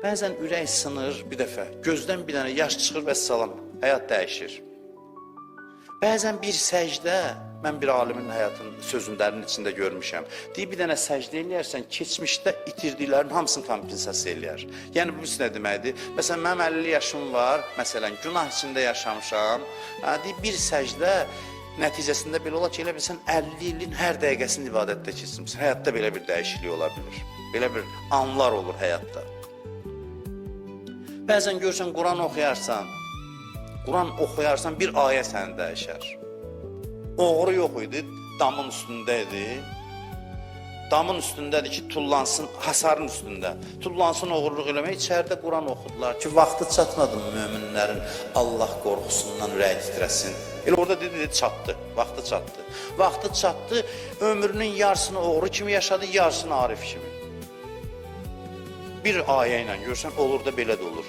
Bəzən ürək sınır bir dəfə, gözdən bir dənə yaş çıxır və salam, həyat dəyişir. Bəzən bir səcdə, mən bir alimin həyatının sözünlərinin içində görmüşəm. Deyir, bir dənə səcdə eləyərsən, keçmişdə itirdiklərin hamısını kompensasiya eləyər. Yəni, bu nə deməkdir? Məsələn, mənim 50 yaşım var, məsələn, günah içində yaşamışam. Deyir, bir səcdə nəticəsində belə ola ki, elə bilsən 50 ilin hər dəqiqəsini ibadətdə keçirmişsən. Həyatda belə bir dəyişiklik ola bilir. Belə bir anlar olur həyatda. Bəzən görürsən, Quran oxuyarsan, bir ayə səni dəyişər. Oğru yox idi, damın üstündə idi. Damın üstündədir ki, tullansın, hasarın üstündə. Tullansın, oğurluq eləmək, içəridə Quran oxudular ki, vaxtı çatmadı möminlərin Allah qorxusundan ürək titrəsin. Elə orada dedi, çatdı, vaxtı çatdı. Vaxtı çatdı, ömrünün yarısını oğru kimi yaşadı, yarısını arif kimi. Bir ayə ilə görsən, olur da belə də olur.